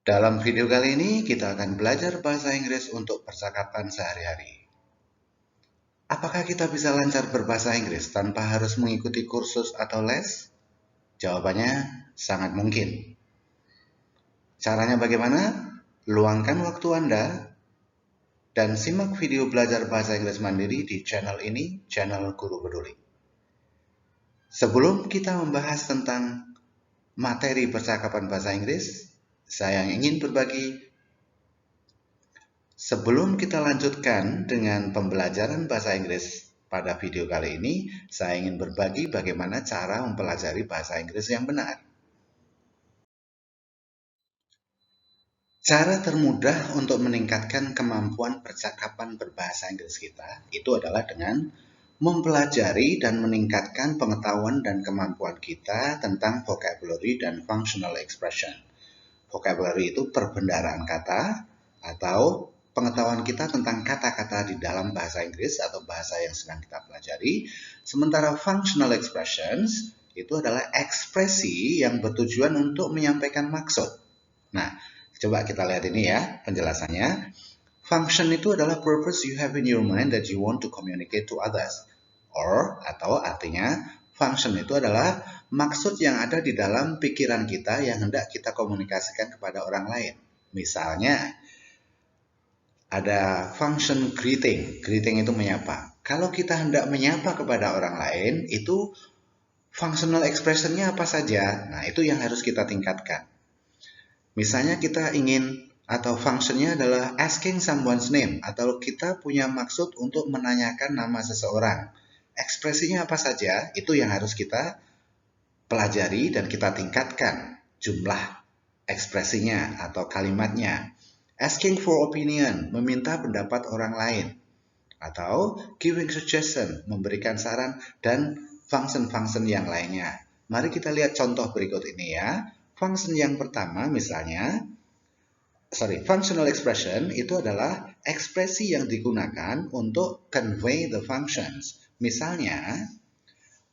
Dalam video kali ini kita akan belajar bahasa Inggris untuk percakapan sehari-hari. Apakah kita bisa lancar berbahasa Inggris tanpa harus mengikuti kursus atau les? Jawabannya sangat mungkin. Caranya bagaimana? Luangkan waktu Anda dan simak video belajar bahasa Inggris mandiri di channel ini, channel Guru Peduli. Sebelum kita membahas tentang materi percakapan bahasa Inggris, saya ingin berbagi. Sebelum kita lanjutkan dengan pembelajaran bahasa Inggris pada video kali ini, saya ingin berbagi bagaimana cara mempelajari bahasa Inggris yang benar. Cara termudah untuk meningkatkan kemampuan percakapan berbahasa Inggris kita itu adalah dengan mempelajari dan meningkatkan pengetahuan dan kemampuan kita tentang vocabulary dan functional expression. Vocabulary itu perbendaharaan kata atau pengetahuan kita tentang kata-kata di dalam bahasa Inggris atau bahasa yang sedang kita pelajari. Sementara functional expressions itu adalah ekspresi yang bertujuan untuk menyampaikan maksud. Nah, coba kita lihat ini ya penjelasannya. Function itu adalah purpose you have in your mind that you want to communicate to others. Atau artinya function itu adalah maksud yang ada di dalam pikiran kita yang hendak kita komunikasikan kepada orang lain. Misalnya, ada function greeting. Greeting itu menyapa. Kalau kita hendak menyapa kepada orang lain, itu functional expression-nya apa saja? Nah, itu yang harus kita tingkatkan. Misalnya kita ingin atau function-nya adalah asking someone's name, atau kita punya maksud untuk menanyakan nama seseorang. Ekspresinya apa saja? Itu yang harus kita pelajari dan kita tingkatkan jumlah ekspresinya atau kalimatnya. Asking for opinion, meminta pendapat orang lain. Atau giving suggestion, memberikan saran, dan function-function yang lainnya. Mari kita lihat contoh berikut ini ya. Function yang pertama misalnya, functional expression itu adalah ekspresi yang digunakan untuk convey the functions. Misalnya,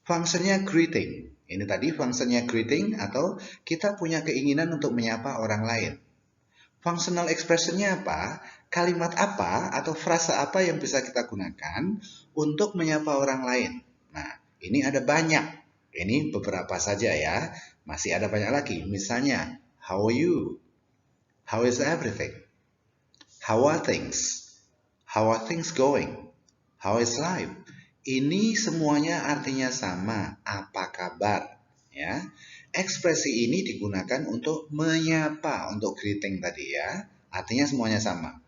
functionnya greeting. Ini tadi functionnya greeting atau kita punya keinginan untuk menyapa orang lain. Functional expression-nya apa? Kalimat apa atau frasa apa yang bisa kita gunakan untuk menyapa orang lain? Nah, ini ada banyak. Ini beberapa saja ya. Masih ada banyak lagi. Misalnya, how are you? How is everything? How are things? How are things going? How is life? Ini semuanya artinya sama. Apa kabar? Ya. Ekspresi ini digunakan untuk menyapa, untuk greeting tadi ya. Artinya semuanya sama.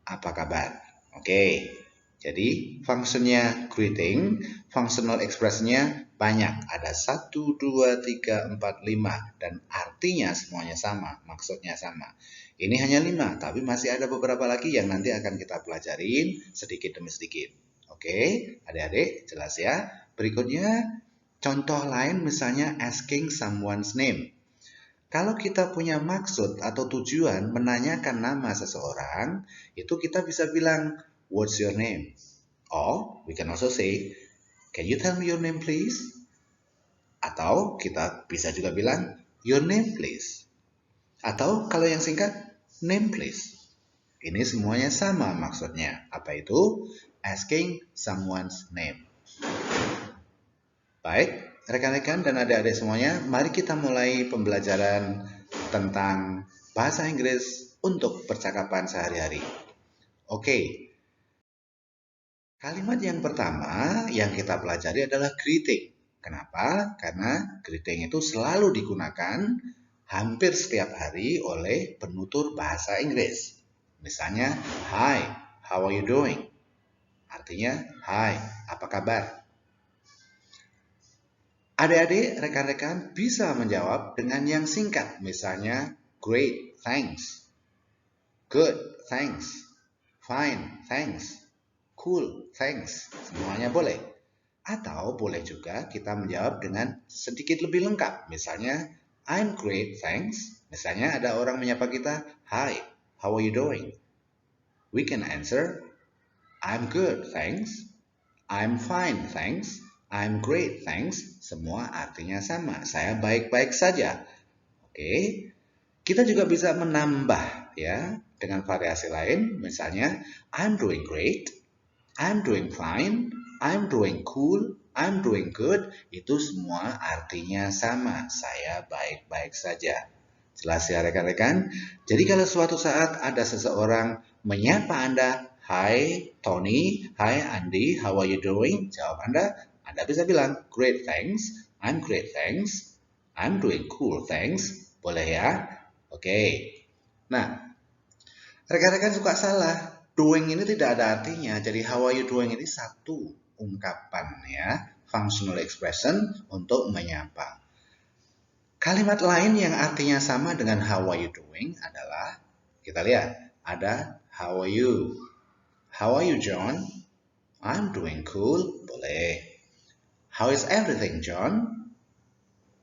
Apa kabar? Oke. Jadi fungsinya greeting, functional expression-nya banyak. Ada 1, 2, 3, 4, 5. Dan artinya semuanya sama, maksudnya sama. Ini hanya 5, tapi masih ada beberapa lagi yang nanti akan kita pelajarin sedikit demi sedikit. Oke, adik-adik jelas ya. Berikutnya contoh lain misalnya asking someone's name. Kalau kita punya maksud atau tujuan menanyakan nama seseorang, itu kita bisa bilang, what's your name? Or we can also say, can you tell me your name please? Atau kita bisa juga bilang, your name please. Atau kalau yang singkat, name please. Ini semuanya sama maksudnya. Apa itu? Asking someone's name. Baik, rekan-rekan dan adik-adik semuanya, mari kita mulai pembelajaran tentang bahasa Inggris untuk percakapan sehari-hari. Oke, kalimat yang pertama yang kita pelajari adalah greeting. Kenapa? Karena greeting itu selalu digunakan hampir setiap hari oleh penutur bahasa Inggris. Misalnya, hi, how are you doing? Artinya, hai, apa kabar? Adik-adik, rekan-rekan bisa menjawab dengan yang singkat. Misalnya, great, thanks. Good, thanks. Fine, thanks. Cool, thanks. Semuanya boleh. Atau boleh juga kita menjawab dengan sedikit lebih lengkap. Misalnya, I'm great, thanks. Misalnya ada orang menyapa kita, hi, how are you doing? We can answer, I'm good, thanks. I'm fine, thanks. I'm great, thanks. Semua artinya sama. Saya baik-baik saja. Oke. Kita juga bisa menambah ya dengan variasi lain, misalnya I'm doing great, I'm doing fine, I'm doing cool, I'm doing good. Itu semua artinya sama, saya baik-baik saja. Jelas ya rekan-rekan? Jadi kalau suatu saat ada seseorang menyapa Anda, Hi Tony, Hi Andy, how are you doing? Jawab Anda bisa bilang, Great thanks, I'm great thanks, I'm doing cool thanks. Boleh ya? Oke. Nah, rekan-rekan suka salah. Doing ini tidak ada artinya. Jadi how are you doing ini satu ungkapan ya, functional expression untuk menyapa. Kalimat lain yang artinya sama dengan how are you doing adalah, kita lihat, ada how are you. How are you John? I'm doing cool. Boleh. How is everything John?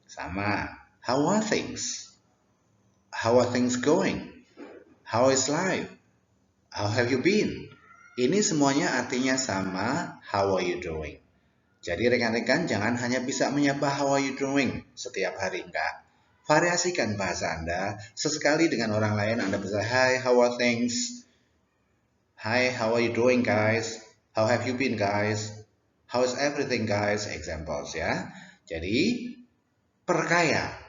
Sama. How are things? How are things going? How is life? How have you been? Ini semuanya artinya sama, how are you doing? Jadi rekan-rekan jangan hanya bisa menyapa how are you doing setiap hari, enggak. Variasikan bahasa Anda, sesekali dengan orang lain Anda bisa, hi, how are things? Hi, how are you doing guys? How have you been guys? How is everything guys? Examples ya. Jadi perkaya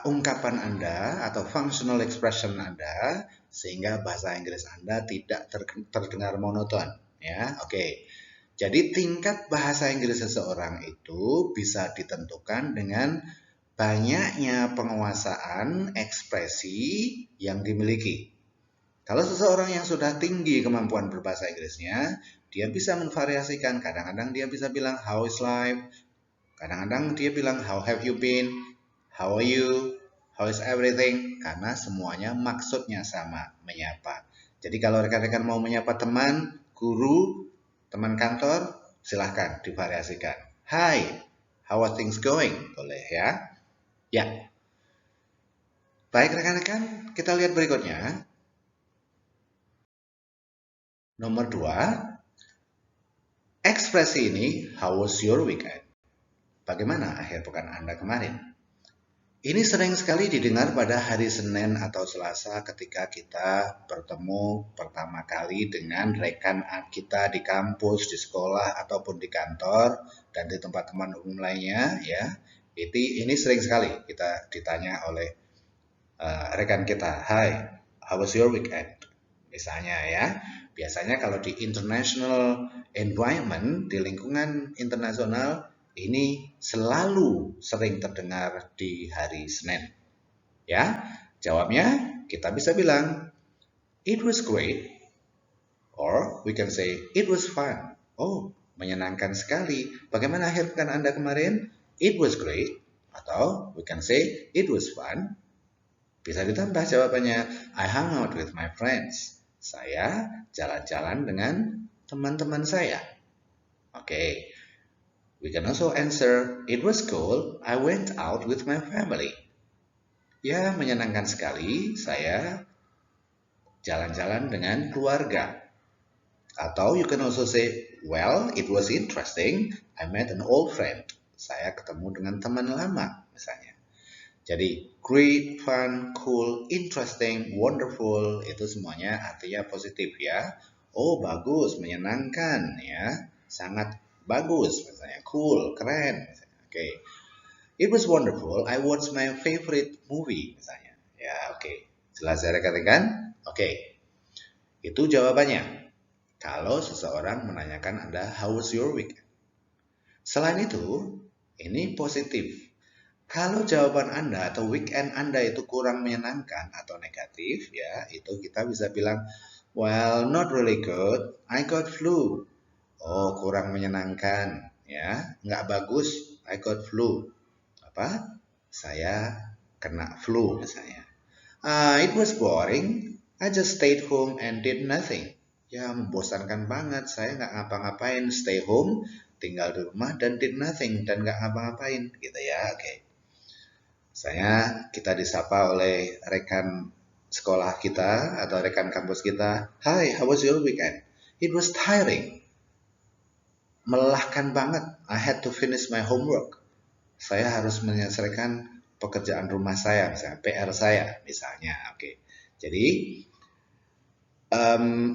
ungkapan Anda atau functional expression Anda sehingga bahasa Inggris Anda tidak terdengar monoton ya. Oke. Jadi tingkat bahasa Inggris seseorang itu bisa ditentukan dengan banyaknya penguasaan ekspresi yang dimiliki. Kalau seseorang yang sudah tinggi kemampuan berbahasa Inggrisnya, dia bisa memvariasikan. Kadang-kadang dia bisa bilang how is life, kadang-kadang dia bilang how have you been, how are you, how is everything, karena semuanya maksudnya sama, menyapa. Jadi kalau rekan-rekan mau menyapa teman, guru, teman kantor, silahkan divariasikan. Hi, how are things going? Boleh ya. Ya. Baik rekan-rekan, kita lihat berikutnya. Nomor 2, ekspresi ini, how was your weekend? Bagaimana akhir pekan Anda kemarin? Ini sering sekali didengar pada hari Senin atau Selasa ketika kita bertemu pertama kali dengan rekan kita di kampus, di sekolah, ataupun di kantor, dan di tempat teman umum lainnya. Ya, ini sering sekali kita ditanya oleh rekan kita, Hi, how was your weekend? Misalnya ya, biasanya kalau di international environment, di lingkungan internasional, ini selalu sering terdengar di hari Senin. Ya, jawabnya kita bisa bilang, it was great, or we can say, it was fun. Oh, menyenangkan sekali. Bagaimana akhir pekan Anda kemarin? It was great, atau we can say, it was fun. Bisa ditambah jawabannya, I hung out with my friends. Saya jalan-jalan dengan teman-teman saya. Oke. We can also answer, it was cool, I went out with my family. Ya, menyenangkan sekali, saya jalan-jalan dengan keluarga. Atau you can also say, well, it was interesting, I met an old friend. Saya ketemu dengan teman lama, misalnya. Jadi, great, fun, cool, interesting, wonderful, itu semuanya artinya positif ya. Oh, bagus, menyenangkan ya, sangat bagus, misalnya cool, keren. Oke. It was wonderful, I watched my favorite movie, misalnya. Ya, oke. Jelas ya rekan-rekan? Oke. Itu jawabannya. Kalau seseorang menanyakan Anda, how was your weekend? Selain itu, ini positif. Kalau jawaban Anda atau weekend Anda itu kurang menyenangkan atau negatif, ya, itu kita bisa bilang, well, not really good, I got flu. Oh, kurang menyenangkan, ya, nggak bagus, I got flu. Apa? Saya kena flu, misalnya. It was boring, I just stayed home and did nothing. Ya, membosankan banget, saya nggak ngapa-ngapain, stay home, tinggal di rumah dan did nothing, dan nggak ngapa-ngapain, gitu ya, oke. Misalnya kita disapa oleh rekan sekolah kita atau rekan kampus kita, Hi, how was your weekend? It was tiring. Melelahkan banget. I had to finish my homework. Saya harus menyelesaikan pekerjaan rumah saya, misalnya PR saya, misalnya. Oke. Jadi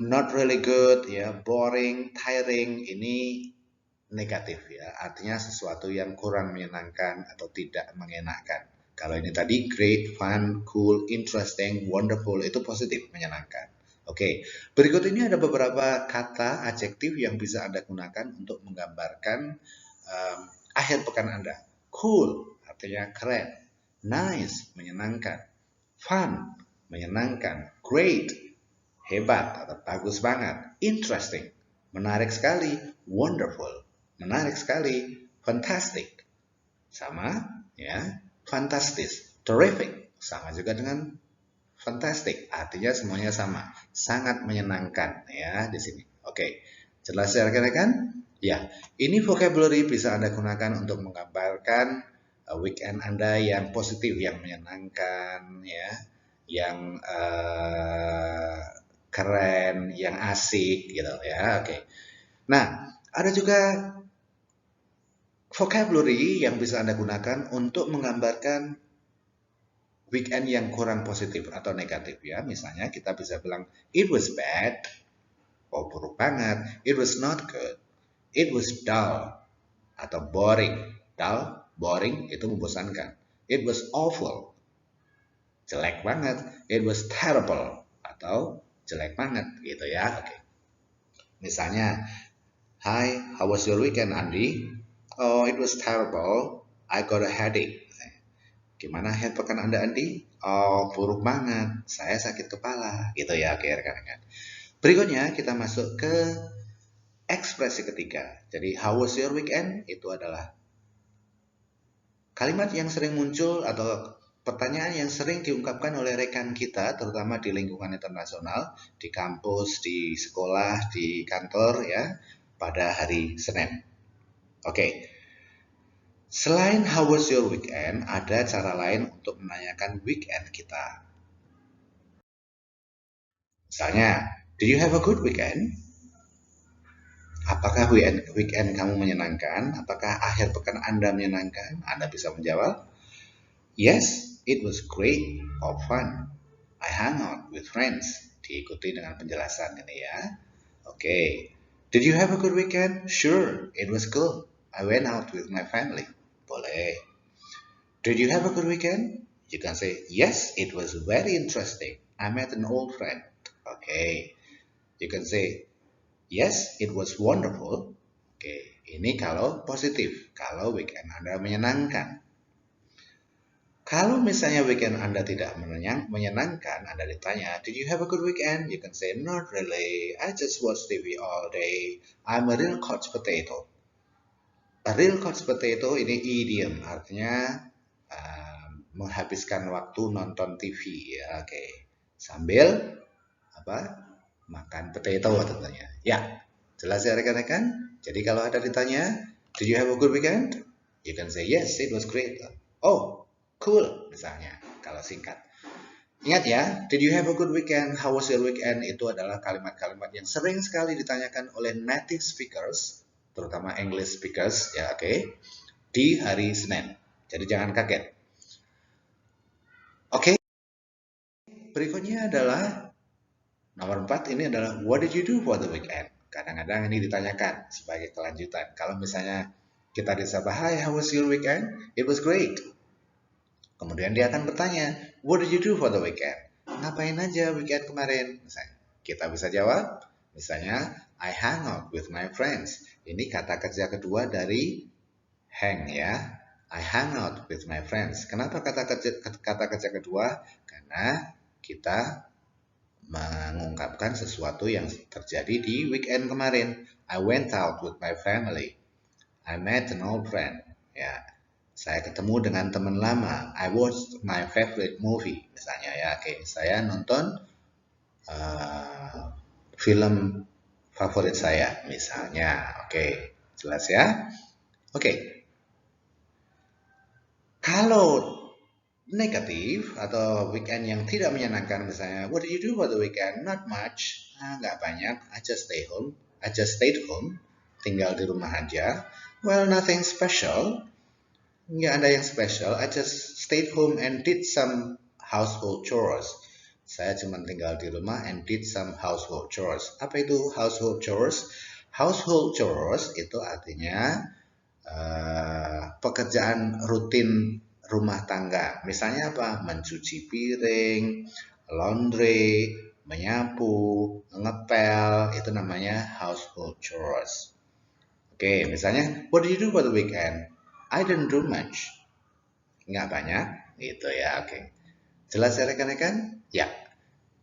not really good, ya, boring, tiring, ini negatif ya, artinya sesuatu yang kurang menyenangkan atau tidak mengenakan. Kalau ini tadi great, fun, cool, interesting, wonderful, itu positif, menyenangkan. Oke, berikut ini ada beberapa kata adjektif yang bisa Anda gunakan untuk menggambarkan akhir pekan Anda. Cool, artinya keren. Nice, menyenangkan. Fun, menyenangkan. Great, hebat atau bagus banget. Interesting, menarik sekali. Wonderful, menarik sekali. Fantastic, sama ya. Fantastis, terrific, sama juga dengan fantastic. Artinya semuanya sama, sangat menyenangkan ya di sini. Oke, jelas ya rekan-rekan? Ya, ini vocabulary bisa Anda gunakan untuk menggambarkan weekend Anda yang positif, yang menyenangkan ya, yang keren, yang asik gitu ya. Oke. Nah, ada juga vocabulary yang bisa Anda gunakan untuk menggambarkan weekend yang kurang positif atau negatif ya. Misalnya kita bisa bilang it was bad, oh buruk banget. It was not good. It was dull atau boring. Dull, boring itu membosankan. It was awful, jelek banget. It was terrible atau jelek banget gitu ya. Oke. Misalnya, hi, how was your weekend, Andy? Oh, it was terrible. I got a headache. Gimana akhir pekan Anda, Andi? Oh, buruk banget. Saya sakit kepala. Gitu ya, oke rekan-rekan. Berikutnya kita masuk ke ekspresi ketiga. Jadi, how was your weekend? Itu adalah kalimat yang sering muncul atau pertanyaan yang sering diungkapkan oleh rekan kita, terutama di lingkungan internasional, di kampus, di sekolah, di kantor ya, pada hari Senin. Oke. Selain how was your weekend, ada cara lain untuk menanyakan weekend kita. Misalnya, did you have a good weekend? Apakah weekend kamu menyenangkan? Apakah akhir pekan Anda menyenangkan? Anda bisa menjawab, yes, it was great or fun. I hung out with friends. Diikuti dengan penjelasan ini ya. Oke. Did you have a good weekend? Sure, it was good. I went out with my family. Boleh. Did you have a good weekend? You can say, yes, it was very interesting. I met an old friend. Okay. You can say, yes, it was wonderful. Oke, ini kalau positif. Kalau weekend Anda menyenangkan. Kalau misalnya weekend Anda tidak menyenangkan, Anda ditanya, did you have a good weekend? You can say, not really. I just watched TV all day. I'm a real couch potato. A real couch potato ini idiom, artinya menghabiskan waktu nonton TV ya, oke. Sambil makan potato tentunya. Ya, jelas ya rekan-rekan? Jadi kalau ada ditanya, did you have a good weekend? You can say yes, it was great. Oh, cool misalnya kalau singkat. Ingat ya, did you have a good weekend? How was your weekend? Itu adalah kalimat-kalimat yang sering sekali ditanyakan oleh native speakers, terutama English speakers ya, oke. Di hari Senin. Jadi jangan kaget. Oke. Berikutnya adalah nomor 4, ini adalah what did you do for the weekend? Kadang-kadang ini ditanyakan sebagai kelanjutan. Kalau misalnya kita disapa, hi, how was your weekend? It was great. Kemudian dia akan bertanya, what did you do for the weekend? Ngapain aja weekend kemarin? Misalnya, kita bisa jawab, misalnya, I hang out with my friends. Ini kata kerja kedua dari hang ya. I hang out with my friends. Kenapa kata kerja kedua? Karena kita mengungkapkan sesuatu yang terjadi di weekend kemarin. I went out with my family. I met an old friend. Ya, saya ketemu dengan teman lama. I watched my favorite movie. Misalnya ya, oke. Saya nonton film favorit saya. Misalnya, oke. Jelas ya? Oke. Kalau negatif atau weekend yang tidak menyenangkan, misalnya what did you do for the weekend? Not much, nggak banyak. I just stayed home, tinggal di rumah aja. Well, nothing special. Nggak ada yang special. I just stayed home and did some household chores. Saya cuma tinggal di rumah and did some household chores. Apa itu household chores? Household chores itu artinya pekerjaan rutin rumah tangga. Misalnya apa? Mencuci piring, laundry, menyapu, ngepel, itu namanya household chores. Oke, misalnya, what do you do for the weekend? I didn't do much. Nggak banyak, gitu ya, oke. Jelas ya rekan-rekan? Ya.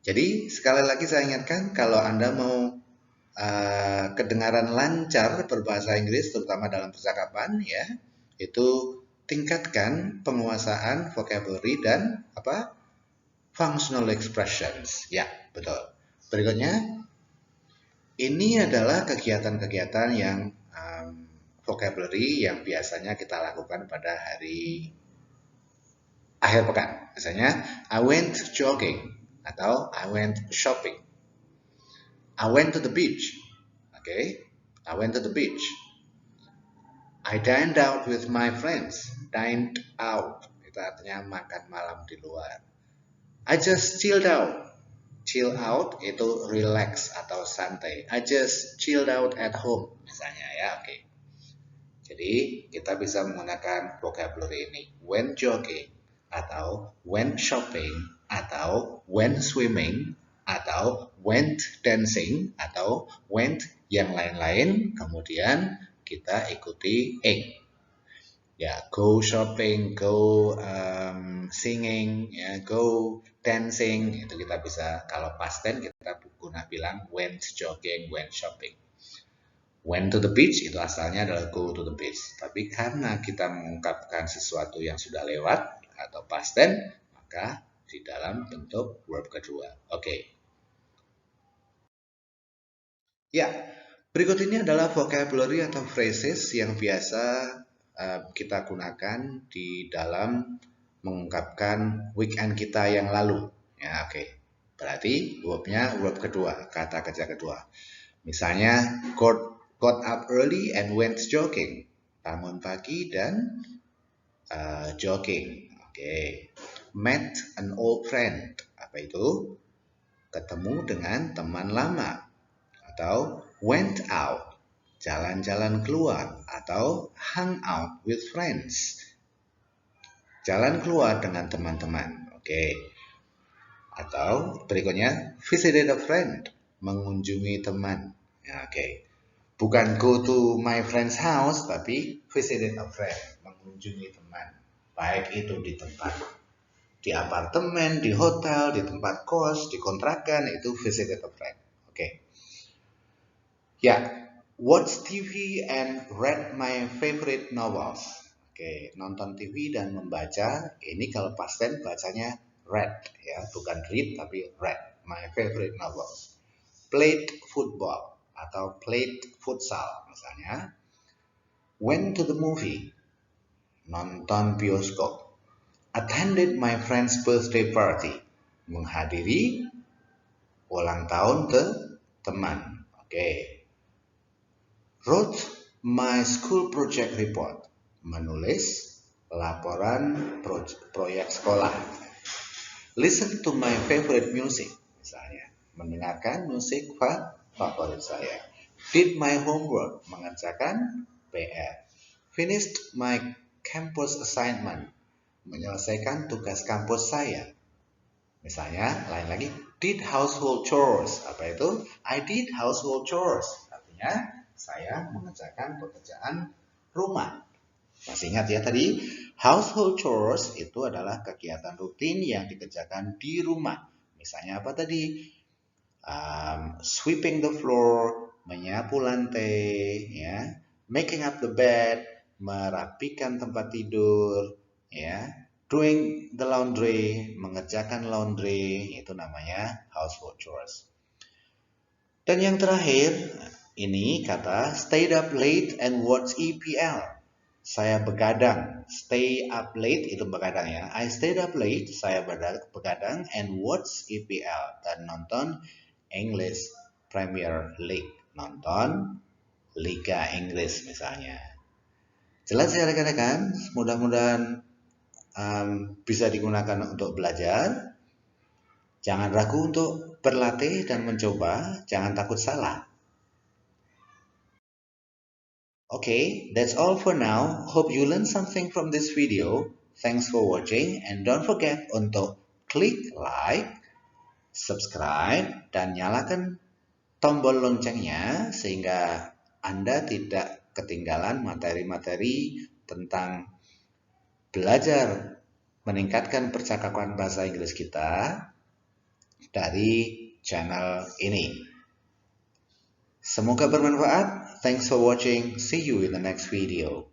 Jadi, sekali lagi saya ingatkan, kalau Anda mau kedengaran lancar berbahasa Inggris, terutama dalam percakapan, ya, itu tingkatkan penguasaan vocabulary dan apa? Functional expressions. Ya, betul. Berikutnya, ini adalah kegiatan-kegiatan yang vocabulary yang biasanya kita lakukan pada hari akhir pekan. Misalnya, I went jogging atau I went shopping. I went to the beach. Okay, I went to the beach. I dined out with my friends. Dined out itu artinya makan malam di luar. I just chilled out. Chill out itu relax atau santai. I just chilled out at home misalnya ya. Oke. Jadi kita bisa menggunakan vocabulary ini. Went jogging atau went shopping atau went swimming atau went dancing atau went yang lain-lain. Kemudian kita ikuti ing. Ya, go shopping, go singing, ya, go dancing. Itu kita bisa, kalau past tense kita guna bilang went jogging, went shopping. Went to the beach itu asalnya adalah go to the beach. Tapi karena kita mengungkapkan sesuatu yang sudah lewat atau past tense, maka di dalam bentuk verb kedua. Oke. Ya, berikut ini adalah vocabulary atau phrases yang biasa kita gunakan di dalam mengungkapkan weekend kita yang lalu. Ya, oke. Berarti verbnya verb kedua, kata kerja kedua. Misalnya, got up early and went jogging. Bangun pagi dan jogging. Oke. Met an old friend. Apa itu? Ketemu dengan teman lama. Atau went out. Jalan-jalan keluar. Atau hung out with friends. Jalan keluar dengan teman-teman. Oke. Atau berikutnya, visited a friend. Mengunjungi teman. Ya, oke. Bukan go to my friend's house, tapi visited a friend, mengunjungi teman. Baik itu di tempat, di apartemen, di hotel, di tempat kos, di kontrakan, itu visited a friend. Oke. Ya, watch TV and read my favorite novels. Oke, nonton TV dan membaca, ini kalau past tense bacanya read, ya, bukan read tapi read, my favorite novels. Played football atau played futsal misalnya. Went to the movie, nonton bioskop. Attended my friend's birthday party, menghadiri ulang tahun teman. Oke. Wrote my school project report, menulis laporan proyek sekolah. Listen to my favorite music, misalnya, mendengarkan musik favorit saya. Did my homework, mengerjakan PR. Finished my campus assignment, menyelesaikan tugas kampus saya. Misalnya, lain lagi, did household chores. Apa itu? I did household chores. Artinya, saya mengerjakan pekerjaan rumah. Masih ingat ya tadi? Household chores itu adalah kegiatan rutin yang dikerjakan di rumah. Misalnya apa tadi? Sweeping the floor, menyapu lantai, ya, making up the bed, merapikan tempat tidur, ya, doing the laundry, mengerjakan laundry, itu namanya household chores. Dan yang terakhir, ini kata stayed up late and watch EPL. Saya begadang, stay up late itu begadang ya. I stayed up late, saya begadang and watch EPL dan nonton English Premier League, nonton Liga Inggris misalnya. Jelas ya rekan-rekan, mudah-mudahan bisa digunakan untuk belajar. Jangan ragu untuk berlatih dan mencoba, jangan takut salah. Okay, that's all for now. Hope you learned something from this video. Thanks for watching and don't forget untuk klik like, subscribe, dan nyalakan tombol loncengnya sehingga Anda tidak ketinggalan materi-materi tentang belajar meningkatkan percakapan bahasa Inggris kita dari channel ini. Semoga bermanfaat. Thanks for watching. See you in the next video.